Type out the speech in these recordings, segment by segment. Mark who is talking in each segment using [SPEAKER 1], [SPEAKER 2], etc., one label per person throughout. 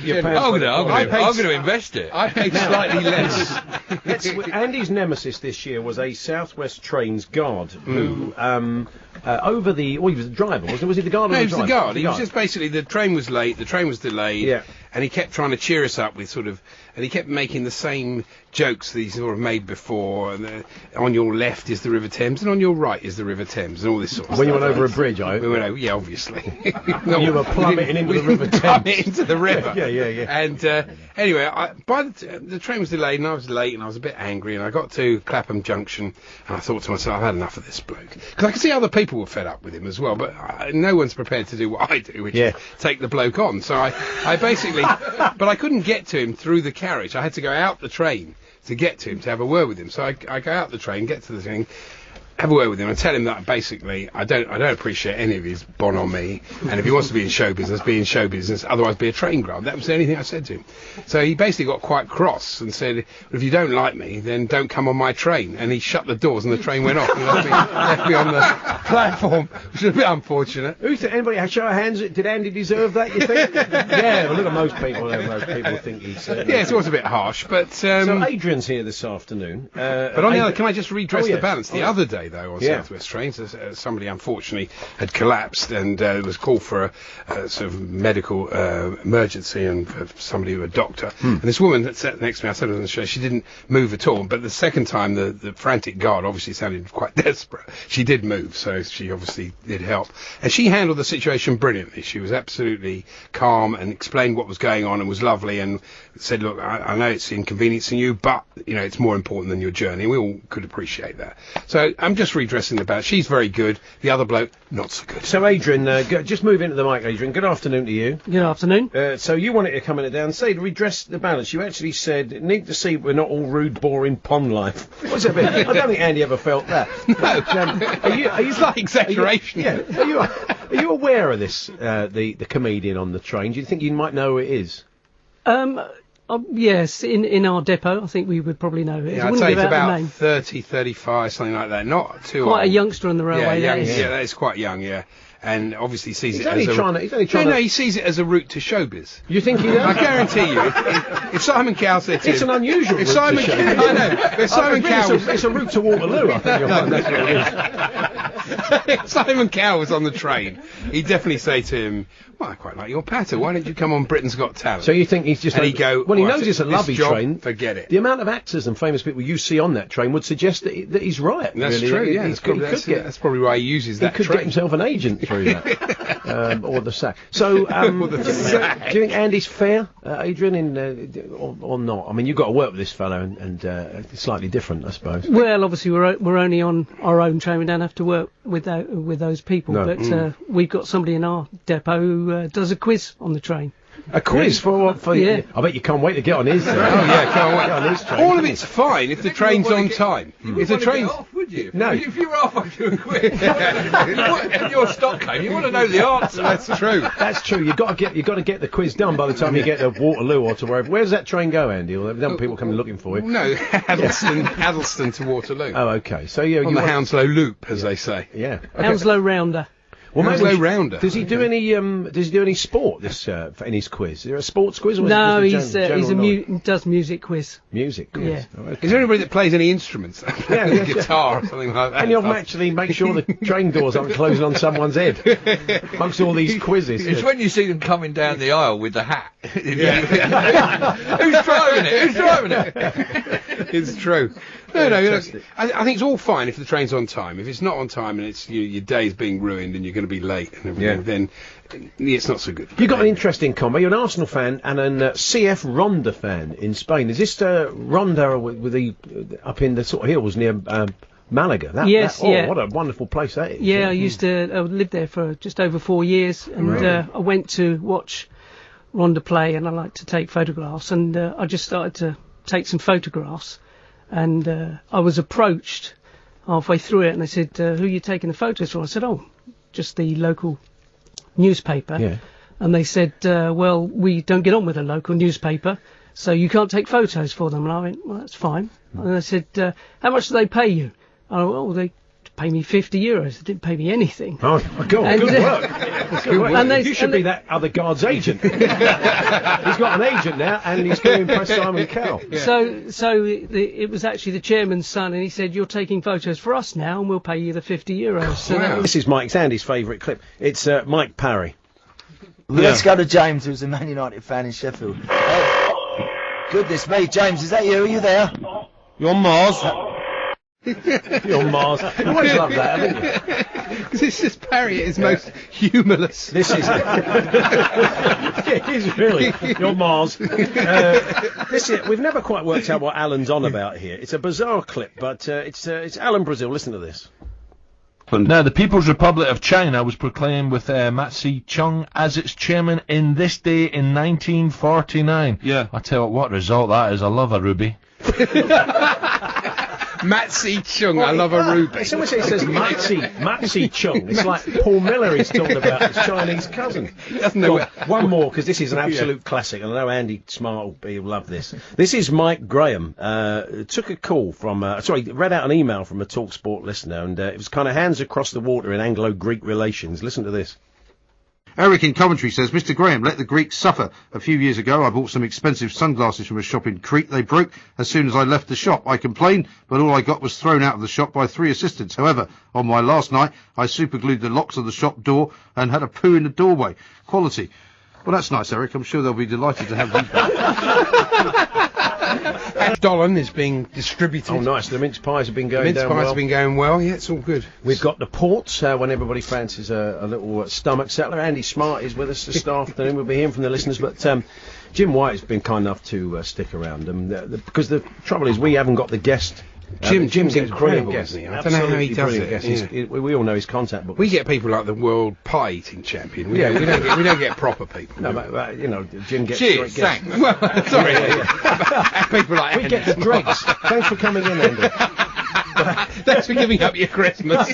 [SPEAKER 1] your pants.
[SPEAKER 2] I'm going to invest it.
[SPEAKER 1] I paid slightly less. Andy's nemesis this year was a South West Trains guard who, over the... he was the driver, wasn't he? Was he the guard or the driver?
[SPEAKER 3] No, he was the guard. He was just basically, the train was late, the train was delayed, and he kept trying to cheer us up with sort of... And he kept making the same jokes that he's sort of made before. And, on your left is the River Thames, and on your right is the River Thames, and all this sort of stuff.
[SPEAKER 1] When you went over a bridge,
[SPEAKER 3] we went over, yeah, obviously.
[SPEAKER 1] You were plummeting into the River Thames.
[SPEAKER 3] Plummeting into the river.
[SPEAKER 1] Yeah.
[SPEAKER 3] And anyway, by the train was delayed, and I was late, and I was a bit angry, and I got to Clapham Junction, and I thought to myself, I've had enough of this bloke. Because I could see other people were fed up with him as well, but no one's prepared to do what I do, which is take the bloke on. So I basically... But I couldn't get to him through the carriage. I had to go out the train to get to him, to have a word with him. So I go out the train, get to the thing, have a word with him, and tell him that basically I don't appreciate any of his bonhomie, and if he wants to be in show business, be in show business, otherwise be a train grant. That was the only thing I said to him. So he basically got quite cross and said, well, if you don't like me, then don't come on my train. And he shut the doors and the train went off and left me on the platform, which was a bit unfortunate.
[SPEAKER 1] Anybody show of hands? Did Andy deserve that, you think? Yeah, well, look at most people. Most people think he's...
[SPEAKER 3] yes, it was a bit harsh, but...
[SPEAKER 1] so Adrian's here this afternoon.
[SPEAKER 3] But on the other, can I just redress the balance? The other day, though, on South West Trains, somebody unfortunately had collapsed, and there was called for a sort of medical emergency, and for somebody, a doctor. And this woman that sat next to me, I said on the show, she didn't move at all. But the second time, the frantic guard obviously sounded quite desperate. She did move, so she obviously did help. And she handled the situation brilliantly. She was absolutely calm and explained what was going on, and was lovely, and said, look, I know it's inconveniencing you, but, it's more important than your journey. We all could appreciate that. So I'm just redressing the balance. She's very good. The other bloke, not so good.
[SPEAKER 1] So, Adrian, just move into the mic, Adrian. Good afternoon to you.
[SPEAKER 4] Good afternoon.
[SPEAKER 1] So you wanted to come in down and say to redress the balance. You actually said, need to see we're not all rude, boring pond life. What's that bit? I don't think Andy ever felt that.
[SPEAKER 3] No. Are you it's like exaggeration.
[SPEAKER 1] Are you aware of this, the comedian on the train? Do you think you might know who it is?
[SPEAKER 4] Yes, in our depot, I think we would probably know it.
[SPEAKER 3] Yeah, I'd say it's about 30, 35, something like that. Not too
[SPEAKER 4] quite
[SPEAKER 3] old.
[SPEAKER 4] A youngster on the railway.
[SPEAKER 3] Yeah, that is quite young, yeah. And obviously sees
[SPEAKER 1] he's
[SPEAKER 3] it
[SPEAKER 1] only
[SPEAKER 3] as
[SPEAKER 1] trying to...
[SPEAKER 3] he sees it as a route to showbiz.
[SPEAKER 1] You think he does?
[SPEAKER 3] I guarantee you, if Simon Cowell said to him...
[SPEAKER 1] It's an unusual route
[SPEAKER 3] Simon
[SPEAKER 1] to showbiz.
[SPEAKER 3] I know. If Simon Cowell...
[SPEAKER 1] It's a route to Waterloo, I think you'll find that's what it is.
[SPEAKER 3] If Simon Cowell was on the train, he'd definitely say to him, well, I quite like your patter. Why don't you come on Britain's Got Talent?
[SPEAKER 1] So you think he's just...
[SPEAKER 3] And he'd go...
[SPEAKER 1] Well, he knows it's a lovely train.
[SPEAKER 3] Forget it.
[SPEAKER 1] The amount of actors and famous people you see on that train would suggest that he's right.
[SPEAKER 3] That's
[SPEAKER 1] really.
[SPEAKER 3] true, yeah. That's probably why he uses that train.
[SPEAKER 1] He could get himself an agent through that. Or the sack. So, do you think Andy's fair, Adrian, or not? I mean, you've got to work with this fellow, and it's slightly different, I suppose.
[SPEAKER 4] Well, obviously, we're only on our own train. We don't have to work with those people. No. But we've got somebody in our depot who does a quiz on the train.
[SPEAKER 1] A quiz for
[SPEAKER 4] yeah.
[SPEAKER 1] I bet you can't wait to get on his train.
[SPEAKER 3] Can't wait on his train. All of it's fine if the train's on time.
[SPEAKER 2] If the train's off, would you?
[SPEAKER 1] No.
[SPEAKER 2] If you were off, I'd do a quiz. If you're Stockholm, you want to know the answer.
[SPEAKER 3] That's true.
[SPEAKER 1] That's true. You've got to get the quiz done by the time you get to Waterloo or to wherever. Where does that train go, Andy? Or don't people come looking for you?
[SPEAKER 3] No, Addleston to Waterloo.
[SPEAKER 1] Oh, okay. So
[SPEAKER 3] on the Hounslow Loop, as they say.
[SPEAKER 1] Yeah.
[SPEAKER 4] Okay. Hounslow Rounder.
[SPEAKER 3] Well, Hounslow Rounder.
[SPEAKER 1] Does he do any sport in his quiz? Is there a sports quiz? Or
[SPEAKER 4] no, he does music quiz.
[SPEAKER 1] Music quiz.
[SPEAKER 4] Yeah.
[SPEAKER 1] Oh, okay.
[SPEAKER 3] Is there anybody that plays any instruments? Guitar or something like that.
[SPEAKER 1] Any of them actually make sure the train doors aren't closing on someone's head? Amongst all these quizzes.
[SPEAKER 2] It's when you see them coming down the aisle with the hat. Who's driving it?
[SPEAKER 3] It's true. No, I think it's all fine if the train's on time. If it's not on time and it's your day's being ruined and you're going to be late and everything, then it's not so good.
[SPEAKER 1] You've got an interesting combo. You're an Arsenal fan and an CF Ronda fan in Spain. Is this Ronda with the up in the sort of hills near Malaga?
[SPEAKER 4] Yes, yeah.
[SPEAKER 1] What a wonderful place that is.
[SPEAKER 4] Yeah, I lived there for just over 4 years, and really? I went to watch Ronda play, and I like to take photographs, and I just started to take some photographs. And I was approached halfway through it, and they said, who are you taking the photos for? I said, just the local newspaper. Yeah. And they said, well, we don't get on with a local newspaper, so you can't take photos for them. And I went, well, that's fine. And they said, how much do they pay you? And I went, they pay me €50. They didn't pay me anything.
[SPEAKER 1] Oh, good work. Good work.
[SPEAKER 4] And
[SPEAKER 1] You should be that other guard's agent. He's got an agent now, and he's going to impress Simon Cowell.
[SPEAKER 4] Yeah. So it was actually the chairman's son, and he said, "You're taking photos for us now, and we'll pay you the €50." So
[SPEAKER 3] Wow.
[SPEAKER 1] This is Mike Sandy's favourite clip. It's Mike Parry.
[SPEAKER 5] Let's go to James, who's a Man United fan in Sheffield. Goodness me, James, is that you? Are you there?
[SPEAKER 3] You're Mars.
[SPEAKER 1] You're Mars. You always love that, haven't you?
[SPEAKER 3] Because it's just Parry at his most humorless.
[SPEAKER 1] This is it is really your Mars. We've never quite worked out what Alan's on about here. It's a bizarre clip, but it's Alan Brazil. Listen to this.
[SPEAKER 6] Now, the People's Republic of China was proclaimed with Ma Zedong as its chairman in this day in 1949.
[SPEAKER 3] Yeah.
[SPEAKER 6] I tell you what result that is. I love a ruby.
[SPEAKER 3] Matzi Chung, I love a ruby.
[SPEAKER 1] Someone says Matzi Chung. It's like Paul Miller he's talking about, his Chinese cousin. One more, because this is an absolute classic, and I know Andy Smart will love this. This is Mike Graham. Took a call from, read out an email from a talkSPORT listener, and it was kind of hands across the water in Anglo-Greek relations. Listen to this.
[SPEAKER 7] Eric in Coventry says, Mr. Graham, let the Greeks suffer. A few years ago, I bought some expensive sunglasses from a shop in Crete. They broke as soon as I left the shop. I complained, but all I got was thrown out of the shop by 3 assistants. However, on my last night, I superglued the locks of the shop door and had a poo in the doorway. Quality. Well, that's nice, Eric. I'm sure they'll be delighted to have you back.
[SPEAKER 3] Dolan is being distributed.
[SPEAKER 1] Oh, nice. The mince pies have been going down well.
[SPEAKER 3] Mince pies have been going well. Yeah, it's all good.
[SPEAKER 1] We've got the ports when everybody fancies a little stomach settler. Andy Smart is with us this afternoon. We'll be hearing from the listeners. But Jim White has been kind enough to stick around. Because the trouble is we haven't got the guest.
[SPEAKER 3] Jim's
[SPEAKER 1] incredible,
[SPEAKER 3] isn't he? I don't know how he does it.
[SPEAKER 1] Yeah. We all know his contact book.
[SPEAKER 3] We get people like the world pie eating champion. We don't get proper people.
[SPEAKER 1] No, but Jim gets.
[SPEAKER 3] Cheers, thanks. Well, sorry. People like
[SPEAKER 1] we get the dregs. Thanks for coming in, Andy.
[SPEAKER 3] Thanks for giving up your Christmas.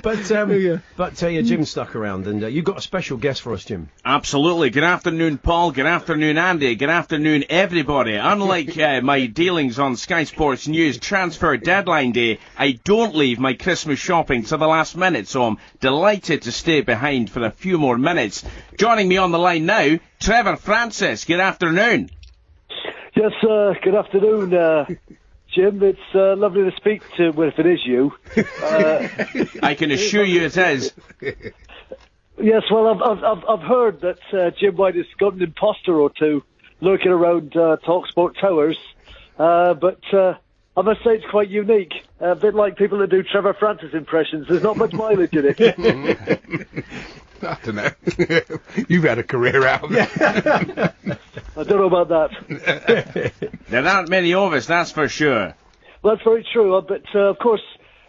[SPEAKER 1] But Jim stuck around, and you've got a special guest for us, Jim.
[SPEAKER 8] Absolutely. Good afternoon, Paul. Good afternoon, Andy. Good afternoon, everybody. Unlike my dealings on Sky Sports News transfer deadline day, I don't leave my Christmas shopping to the last minute, so I'm delighted to stay behind for a few more minutes. Joining me on the line now, Trevor Francis. Good afternoon.
[SPEAKER 9] Yes, good afternoon, Jim. It's lovely to speak to, well, if it is you.
[SPEAKER 8] I can assure you it is.
[SPEAKER 9] Yes, well, I've heard that Jim White has got an imposter or two lurking around talkSPORT towers, but I must say it's quite unique. A bit like people that do Trevor Francis impressions. There's not much mileage in it.
[SPEAKER 3] I don't know. You've had a career out of it.
[SPEAKER 9] I don't know about that.
[SPEAKER 8] There aren't many of us, that's for sure.
[SPEAKER 9] Well, that's very true. But, of course,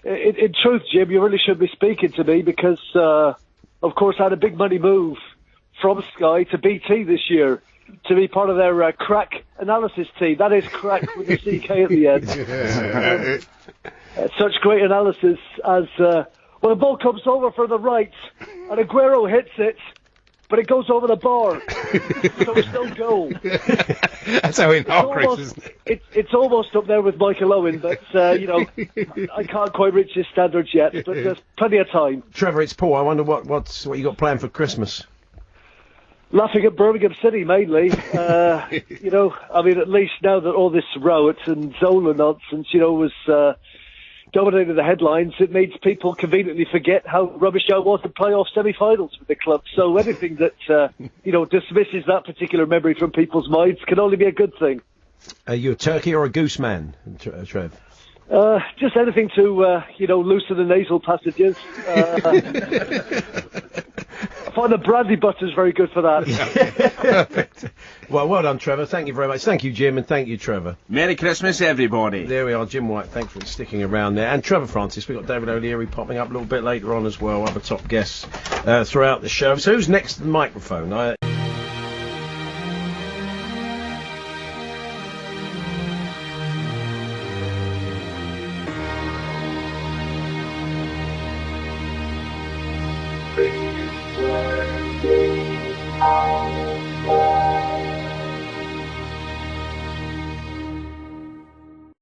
[SPEAKER 9] in truth, Jim, you really should be speaking to me because, of course, I had a big money move from Sky to BT this year to be part of their crack analysis team. That is crack with a CK at the end. Such great analysis as... well, the ball comes over for the right, and Aguero hits it, but it goes over the bar, so it's no goal.
[SPEAKER 3] That's how in Chris, isn't it?
[SPEAKER 9] It's almost up there with Michael Owen, but, I can't quite reach his standards yet, but there's plenty of time.
[SPEAKER 1] Trevor, it's Paul. I wonder what you got planned for Christmas.
[SPEAKER 9] Laughing at Birmingham City, mainly. At least now that all this Rowett and Zola nonsense, was... dominated the headlines, it makes people conveniently forget how rubbish I was in playoff semi-finals with the club. So anything that, dismisses that particular memory from people's minds can only be a good thing.
[SPEAKER 1] Are you a turkey or a goose man, Trev?
[SPEAKER 9] Just anything to, loosen the nasal passages. I find the brandy butter is very good for that.
[SPEAKER 1] Perfect. Well done, Trevor. Thank you very much. Thank you, Jim, and thank you, Trevor.
[SPEAKER 8] Merry Christmas, everybody.
[SPEAKER 1] There we are, Jim White. Thanks for sticking around there. And Trevor Francis. We've got David O'Leary popping up a little bit later on as well. Other top guests throughout the show. So who's next to the microphone?